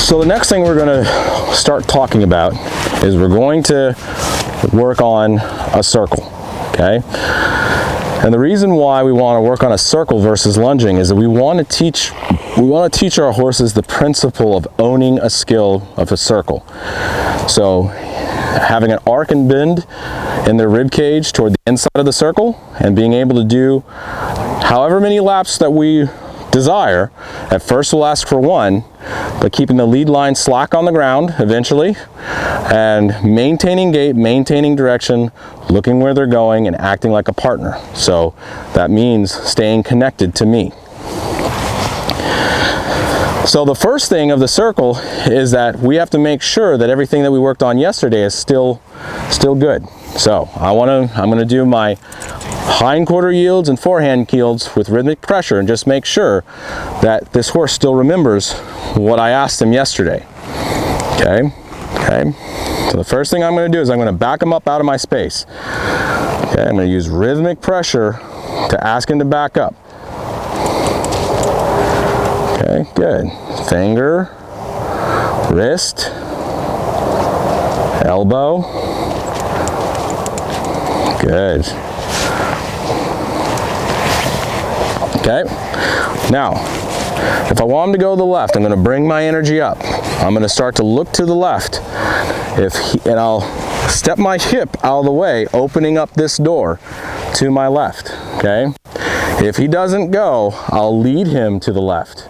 So the next thing we're going to start talking about is we're going to work on a circle, okay? And the reason why we want to work on a circle versus lunging is that we want to teach our horses the principle of owning a skill of a circle. So having an arc and bend in their rib cage toward the inside of the circle and being able to do however many laps that we desire. At first we'll ask for 1, but keeping the lead line slack on the ground eventually, and maintaining gait, maintaining direction, looking where they're going, and acting like a partner. So that means staying connected to me. So the first thing of the circle is that we have to make sure that everything that we worked on yesterday is still good. So I'm going to do my hind quarter yields and forehand yields with rhythmic pressure and just make sure that this horse still remembers what I asked him yesterday. Okay. So the first thing I'm going to do is I'm going to back him up out of my space. Okay, I'm going to use rhythmic pressure to ask him to back up. Okay, good. Finger, wrist, elbow. Good. Okay, now if I want him to go to the left, I'm going to bring my energy up. I'm going to start to look to the left, and I'll step my hip out of the way, opening up this door to my left. Okay, if he doesn't go, I'll lead him to the left.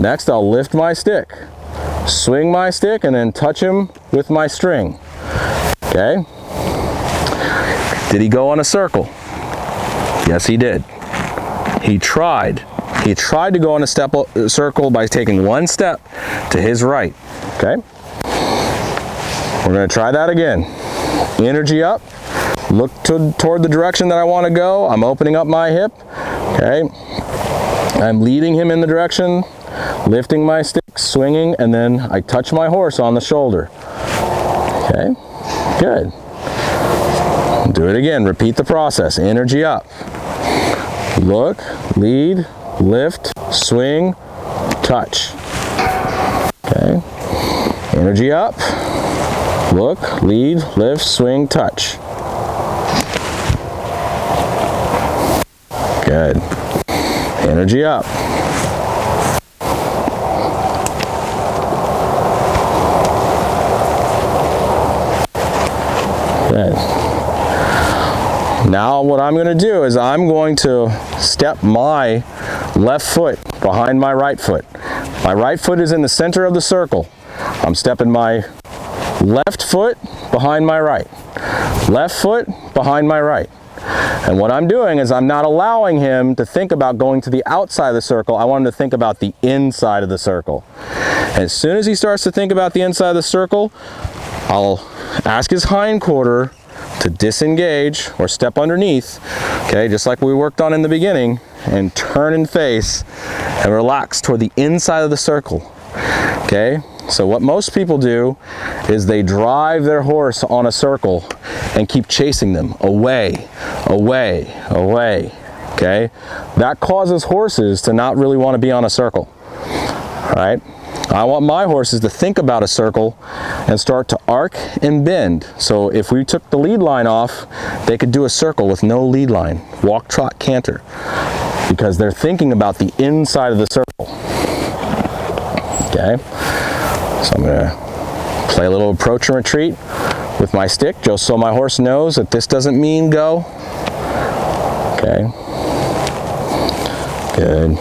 Next, I'll lift my stick, swing my stick, and then touch him with my string. Okay, did he go on a circle? Yes, he did. He tried to go on a circle by taking 1 step to his right. Okay, we're going to try that again. Energy up, look toward the direction that I want to go. I'm opening up my hip. Okay, I'm leading him in the direction, lifting my stick, swinging, and then I touch my horse on the shoulder. Okay, good. Do it again. Repeat the process. Energy up. Look, lead, lift, swing, touch. Okay. Energy up. Look, lead, lift, swing, touch. Good. Energy up. Good. Now what I'm going to do is I'm going to step my left foot behind my right foot. My right foot is in the center of the circle. I'm stepping my left foot behind my right. Left foot behind my right. And what I'm doing is I'm not allowing him to think about going to the outside of the circle. I want him to think about the inside of the circle. And as soon as he starts to think about the inside of the circle, I'll ask his hind quarter to disengage or step underneath, okay, just like we worked on in the beginning, and turn and face and relax toward the inside of the circle. Okay, so what most people do is they drive their horse on a circle and keep chasing them away, away, away. Okay, that causes horses to not really want to be on a circle. All right, I want my horses to think about a circle and start to arc and bend. So if we took the lead line off, they could do a circle with no lead line, walk, trot, canter, because they're thinking about the inside of the circle. Okay, so I'm going to play a little approach and retreat with my stick, just so my horse knows that this doesn't mean go. Okay, good.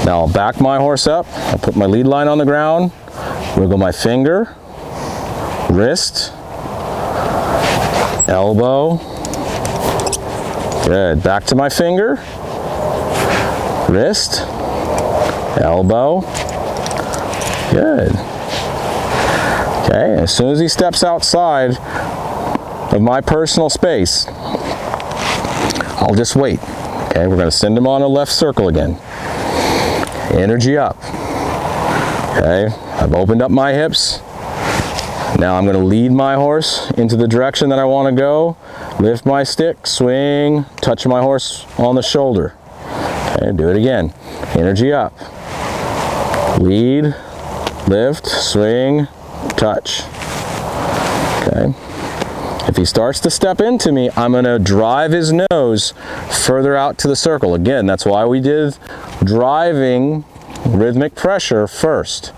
Now I'll back my horse up, I'll put my lead line on the ground, wiggle my finger, wrist, elbow, good, back to my finger, wrist, elbow, good. Okay, as soon as he steps outside of my personal space, I'll just wait. Okay, we're going to send him on a left circle again. Energy up. Okay, I've opened up my hips. Now I'm going to lead my horse into the direction that I want to go. Lift my stick, swing, touch my horse on the shoulder. Okay, do it again. Energy up. Lead, lift, swing, touch. Okay. If he starts to step into me, I'm going to drive his nose further out to the circle. Again, that's why we did driving rhythmic pressure first.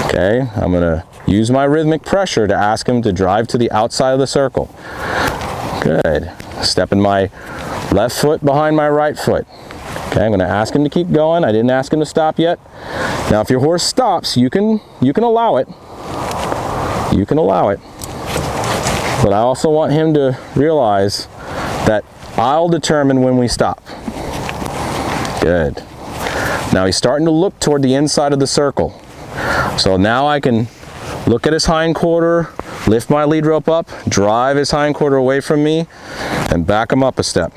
Okay, I'm going to use my rhythmic pressure to ask him to drive to the outside of the circle. Good. Stepping my left foot behind my right foot. Okay, I'm going to ask him to keep going. I didn't ask him to stop yet. Now, if your horse stops, you can allow it. You can allow it. But I also want him to realize that I'll determine when we stop. Good. Now he's starting to look toward the inside of the circle. So now I can look at his hind quarter, lift my lead rope up, drive his hind quarter away from me, and back him up a step.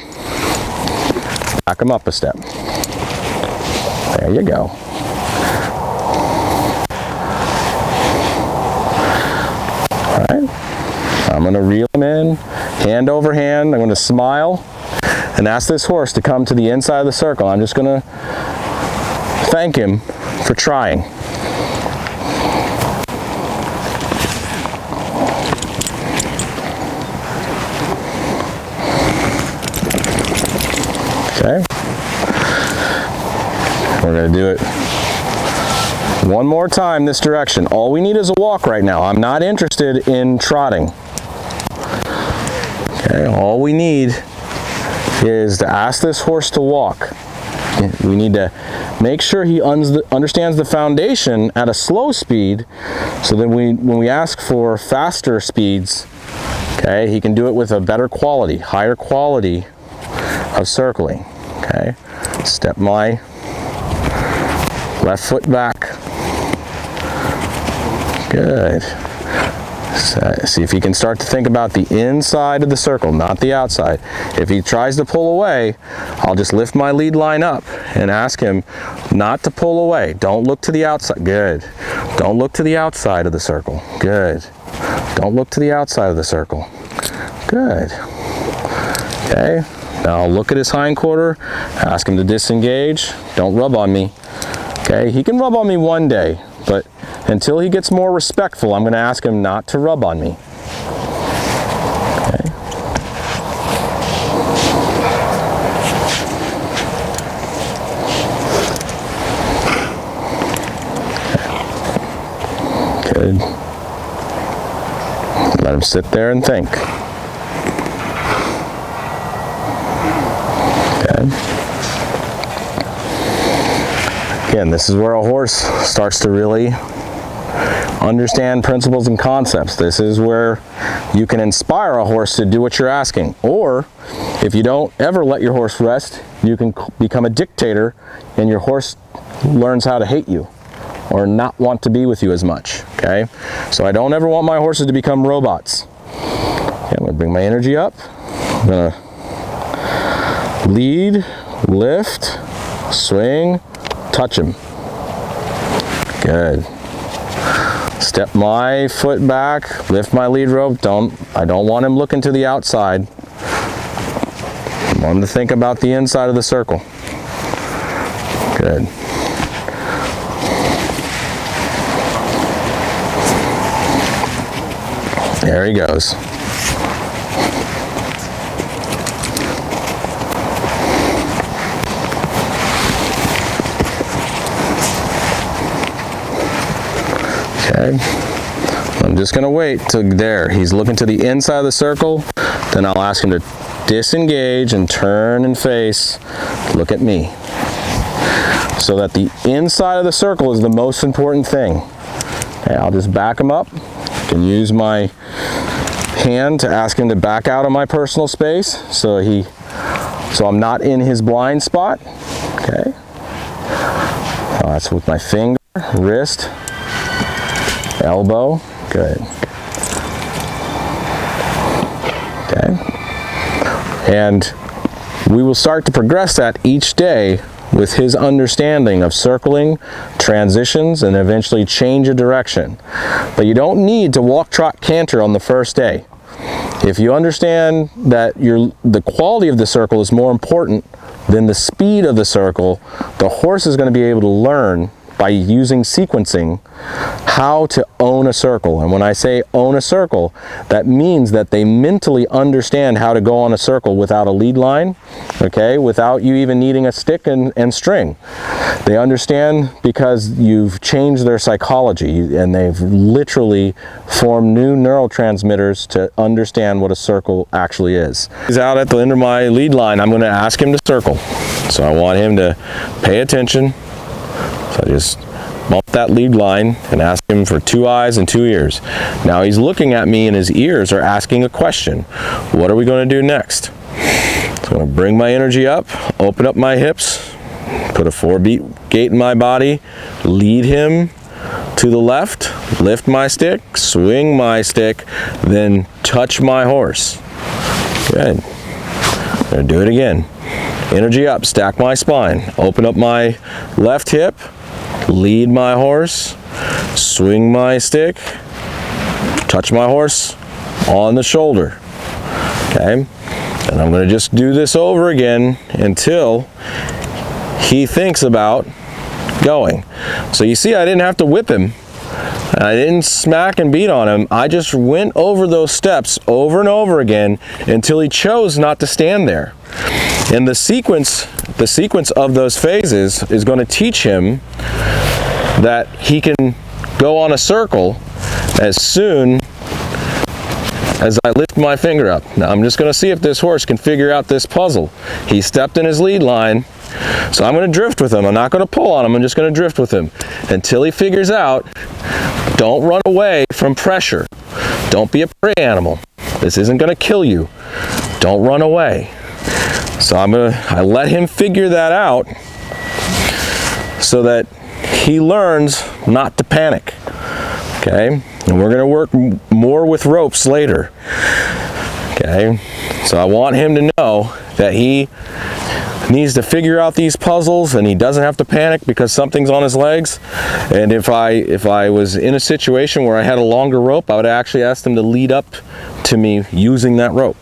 Back him up a step. There you go. All right. I'm going to reel him in, hand over hand. I'm going to smile and ask this horse to come to the inside of the circle. I'm just going to thank him for trying. Okay. We're going to do it one more time this direction. All we need is a walk right now. I'm not interested in trotting. Okay, all we need is to ask this horse to walk. We need to make sure he understands the foundation at a slow speed, so that when we ask for faster speeds, okay, he can do it with a better quality, higher quality of circling. Okay, step my left foot back. Good. See if he can start to think about the inside of the circle, not the outside. If he tries to pull away, I'll just lift my lead line up and ask him not to pull away. Don't look to the outside. Good. Don't look to the outside of the circle. Good. Don't look to the outside of the circle. Good. Okay. Now I'll look at his hind quarter, ask him to disengage. Don't rub on me. Okay. He can rub on me one day, but until he gets more respectful, I'm going to ask him not to rub on me. Okay. Good. Let him sit there and think. Okay. Again, this is where a horse starts to really understand principles and concepts. This is where you can inspire a horse to do what you're asking. Or if you don't ever let your horse rest, you can become a dictator and your horse learns how to hate you or not want to be with you as much. Okay? So I don't ever want my horses to become robots. Okay, I'm going to bring my energy up. I'm going to lead, lift, swing, touch him. Good. Step my foot back, lift my lead rope. I don't want him looking to the outside. I want him to think about the inside of the circle. Good. There he goes. Okay, I'm just going to wait till there. He's looking to the inside of the circle. Then I'll ask him to disengage and turn and face. Look at me. So that the inside of the circle is the most important thing. Okay, I'll just back him up. I can use my hand to ask him to back out of my personal space so I'm not in his blind spot. Okay. That's with my finger, wrist, elbow. Good. Okay. And we will start to progress that each day with his understanding of circling, transitions, and eventually change of direction. But you don't need to walk, trot, canter on the first day. If you understand that the quality of the circle is more important than the speed of the circle, the horse is going to be able to learn by using sequencing how to own a circle. And when I say own a circle, that means that they mentally understand how to go on a circle without a lead line, okay, without you even needing a stick and string. They understand because you've changed their psychology and they've literally formed new neurotransmitters to understand what a circle actually is. He's out at the end of my lead line. I'm going to ask him to circle. So I want him to pay attention. So I just bump that lead line and ask him for 2 eyes and 2 ears. Now he's looking at me and his ears are asking a question. What are we going to do next? So I'm going to bring my energy up, open up my hips, put a 4-beat gait in my body, lead him to the left, lift my stick, swing my stick, then touch my horse. Good. I'm going to do it again. Energy up, stack my spine, open up my left hip, lead my horse, swing my stick, touch my horse on the shoulder. Okay? And I'm going to just do this over again until he thinks about going. So you see, I didn't have to whip him. I didn't smack and beat on him. I just went over those steps over and over again until he chose not to stand there. And the sequence of those phases is going to teach him that he can go on a circle as soon as I lift my finger up. Now I'm just going to see if this horse can figure out this puzzle. He stepped in his lead line, so I'm going to drift with him. I'm not going to pull on him, I'm just going to drift with him until he figures out. Don't run away from pressure. Don't be a prey animal. This isn't going to kill you. Don't run away. So I let him figure that out so that he learns not to panic. Okay? And we're going to work more with ropes later. Okay? So I want him to know that he needs to figure out these puzzles and he doesn't have to panic because something's on his legs. And if I was in a situation where I had a longer rope, I would actually ask him to lead up to me using that rope.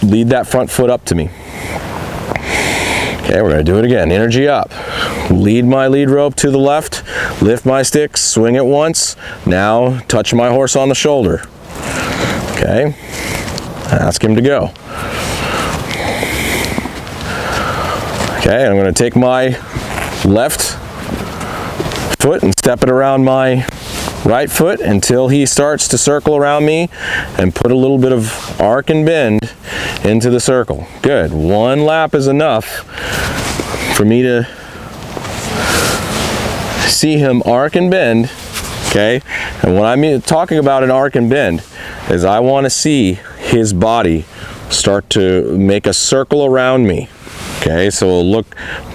Lead that front foot up to me. Okay, we're going to do it again. Energy up. Lead my lead rope to the left, lift my stick, swing it once. Now touch my horse on the shoulder. Okay, ask him to go. Okay, I'm going to take my left foot and step it around my right foot until he starts to circle around me and put a little bit of arc and bend into the circle. Good. 1 lap is enough for me to see him arc and bend. Okay, and what I'm talking about an arc and bend is I want to see his body start to make a circle around me. Okay, so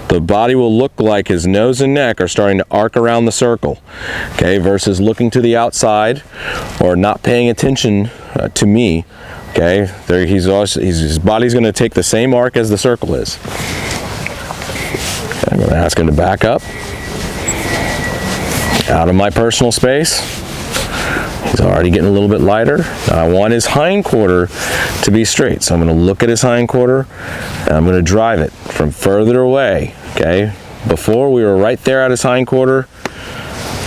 the body will look like his nose and neck are starting to arc around the circle. Okay, versus looking to the outside or not paying attention to me. Okay, his body's going to take the same arc as the circle is. Okay, I'm going to ask him to back up out of my personal space. He's already getting a little bit lighter. Now I want his hind quarter to be straight. So I'm going to look at his hind quarter and I'm going to drive it from further away. Okay, before we were right there at his hind quarter.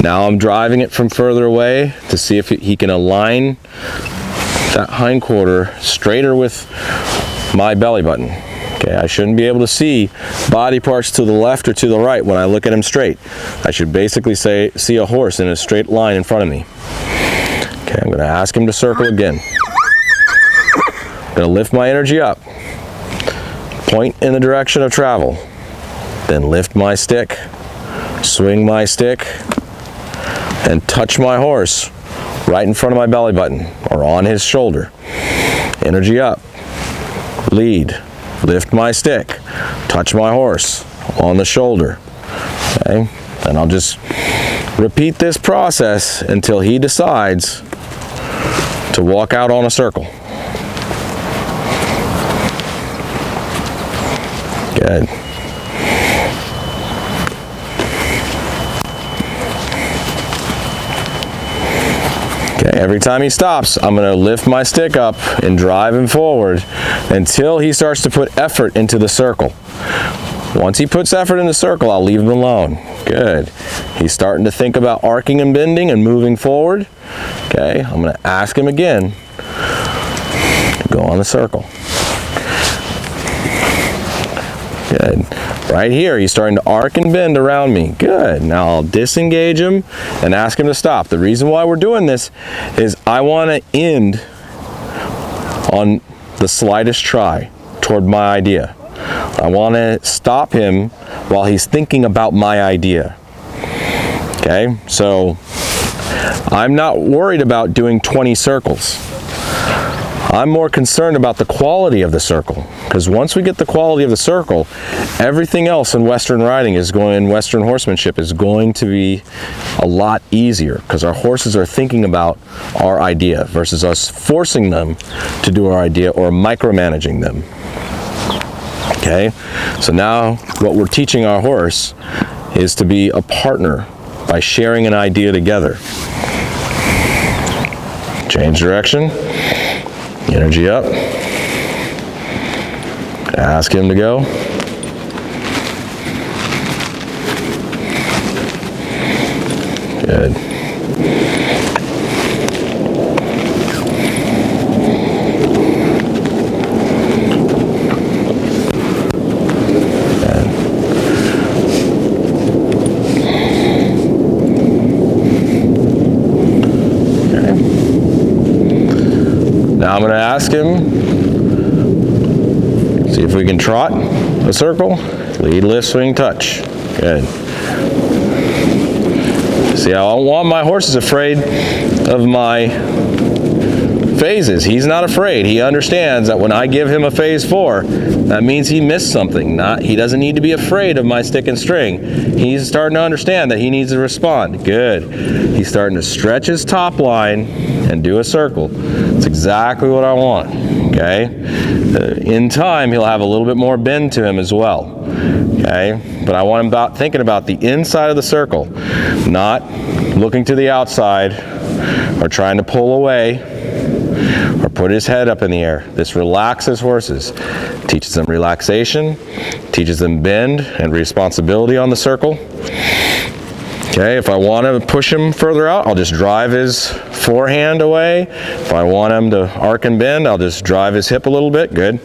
Now I'm driving it from further away to see if he can align that hind quarter straighter with my belly button. Okay, I shouldn't be able to see body parts to the left or to the right when I look at him straight. I should basically see a horse in a straight line in front of me. Okay, I'm going to ask him to circle again. I'm going to lift my energy up, point in the direction of travel, then lift my stick, swing my stick, and touch my horse right in front of my belly button or on his shoulder. Energy up, lead, lift my stick, touch my horse on the shoulder. Okay, and I'll just repeat this process until he decides to walk out on a circle. Good. Okay, every time he stops, I'm going to lift my stick up and drive him forward until he starts to put effort into the circle. Once he puts effort in the circle, I'll leave him alone. Good. He's starting to think about arcing and bending and moving forward. Okay, I'm going to ask him again. Go on the circle. Good. Right here, he's starting to arc and bend around me. Good. Now I'll disengage him and ask him to stop. The reason why we're doing this is I want to end on the slightest try toward my idea. I want to stop him while he's thinking about my idea. Okay, so I'm not worried about doing 20 circles. I'm more concerned about the quality of the circle, because once we get the quality of the circle, everything else in Western riding Western horsemanship is going to be a lot easier, because our horses are thinking about our idea versus us forcing them to do our idea or micromanaging them. Okay, so now what we're teaching our horse is to be a partner by sharing an idea together. Change direction. Energy up. Ask him to go. Good. Now I'm going to ask him, see if we can trot a circle, lead, lift, swing, touch. Good. See, I don't want my horses afraid of my phases. He's not afraid. He understands that when I give him a phase 4, that means he missed something. He doesn't need to be afraid of my stick and string. He's starting to understand that he needs to respond. Good. He's starting to stretch his top line and do a circle. It's exactly what I want. Okay. In time, he'll have a little bit more bend to him as well. Okay. But I want him thinking about the inside of the circle, not looking to the outside or trying to pull away or put his head up in the air. This relaxes horses, teaches them relaxation, teaches them bend and responsibility on the circle. Okay, if I want to push him further out, I'll just drive his forehand away. If I want him to arc and bend, I'll just drive his hip a little bit. Good.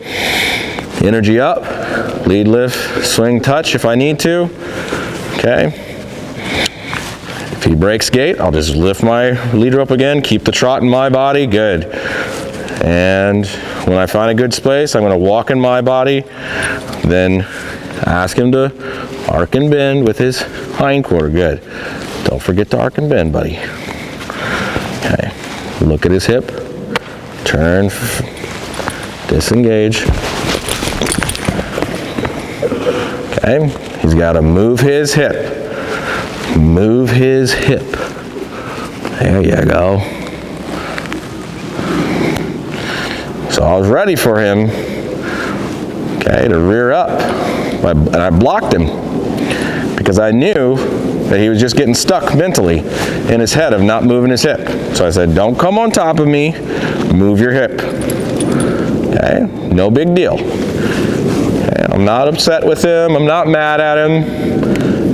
Energy up, lead, lift, swing, touch if I need to. Okay. If he breaks gait, I'll just lift my leader up again, keep the trot in my body. Good. And when I find a good space, I'm going to walk in my body, then ask him to arc and bend with his hind quarter. Good. Don't forget to arc and bend, buddy. Okay. Look at his hip. Turn. Disengage. Okay. He's got to move his hip. Move his hip. There you go. So I was ready for him, okay, to rear up, and I blocked him because I knew that he was just getting stuck mentally in his head of not moving his hip. So I said, don't come on top of me, move your hip. Okay, no big deal. Okay, I'm not upset with him, I'm not mad at him.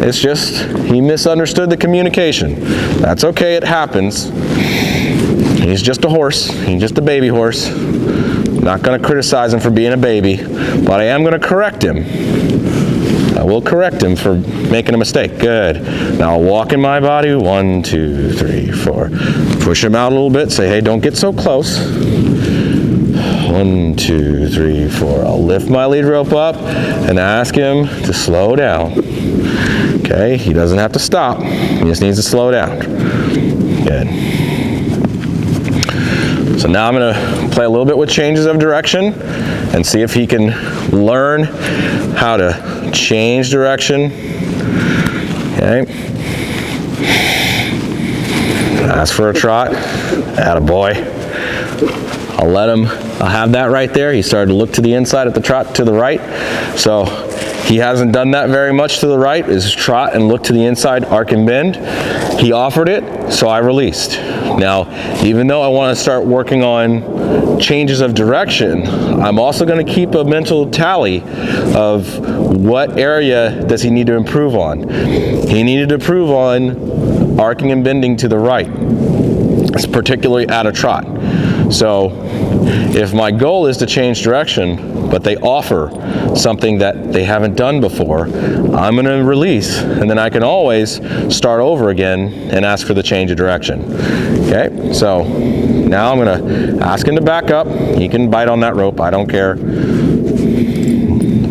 It's just, he misunderstood the communication. That's okay, it happens. He's just a horse, he's just a baby horse. I'm not gonna criticize him for being a baby, but I am gonna correct him. I will correct him for making a mistake. Good. Now I'll walk in my body. 1, 2, 3, 4. Push him out a little bit. Say, hey, don't get so close. 1, 2, 3, 4. I'll lift my lead rope up and ask him to slow down. Okay, he doesn't have to stop. He just needs to slow down. Good. So now I'm going to play a little bit with changes of direction and see if he can learn how to change direction. Okay. Ask for a trot. Attaboy. I'll have that right there. He started to look to the inside at the trot to the right. So He hasn't done that very much to the right, is trot and look to the inside, arc and bend. He offered it, so I released. Now, even though I want to start working on changes of direction, I'm also going to keep a mental tally of what area does he need to improve on. He needed to improve on arcing and bending to the right, particularly at a trot. So if my goal is to change direction, but they offer something that they haven't done before, I'm going to release, and then I can always start over again and ask for the change of direction. Okay, so now I'm going to ask him to back up. He can bite on that rope, I don't care.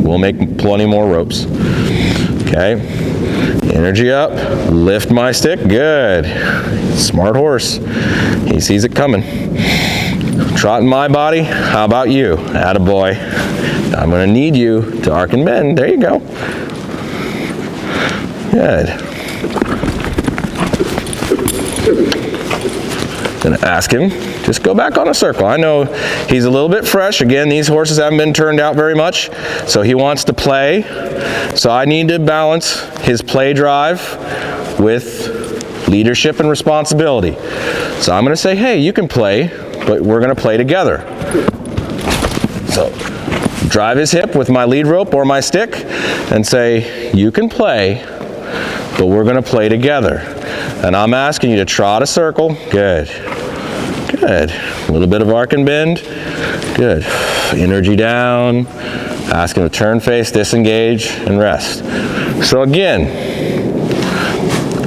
We'll make plenty more ropes. Okay, energy up, lift my stick, good. Smart horse, he sees it coming. Trotting my body, how about you? Attaboy. I'm going to need you to arc and bend. There you go. Good. Going to ask him, just go back on a circle. I know he's a little bit fresh. Again, these horses haven't been turned out very much, so he wants to play. So I need to balance his play drive with leadership and responsibility. So I'm going to say, hey, you can play, but we're going to play together. So drive his hip with my lead rope or my stick and say, you can play, but we're going to play together. And I'm asking you to trot a circle. Good. Good. A little bit of arc and bend. Good. Energy down. Ask him to turn face, disengage, and rest. So again,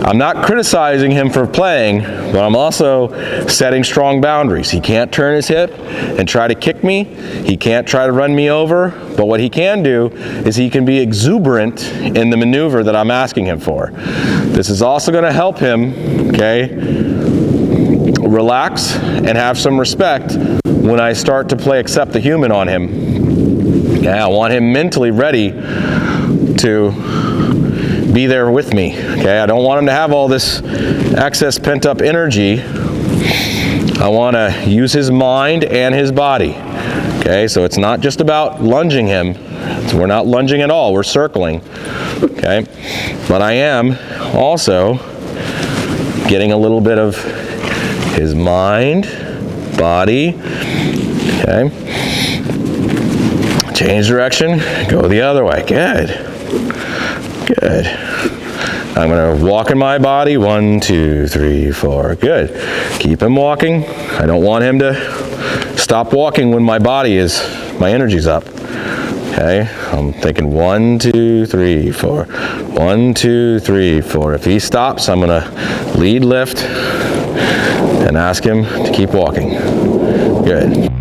I'm not criticizing him for playing, but I'm also setting strong boundaries. He can't turn his hip and try to kick me. He can't try to run me over. But what he can do is he can be exuberant in the maneuver that I'm asking him for. This is also going to help him, okay, relax and have some respect when I start to play Accept the Human on him. Okay, I want him mentally ready to be there with me. Okay, I don't want him to have all this excess pent-up energy. I want to use his mind and his body. Okay, so it's not just about lunging him. We're not lunging at all, we're circling. Okay, but I am also getting a little bit of his mind, body. Okay, change direction, go the other way. Good. Good. I'm going to walk in my body. 1, 2, 3, 4. Good. Keep him walking. I don't want him to stop walking when my energy's up. Okay. I'm thinking 1, 2, 3, 4. 1, 2, 3, 4. If he stops, I'm going to lead lift and ask him to keep walking. Good.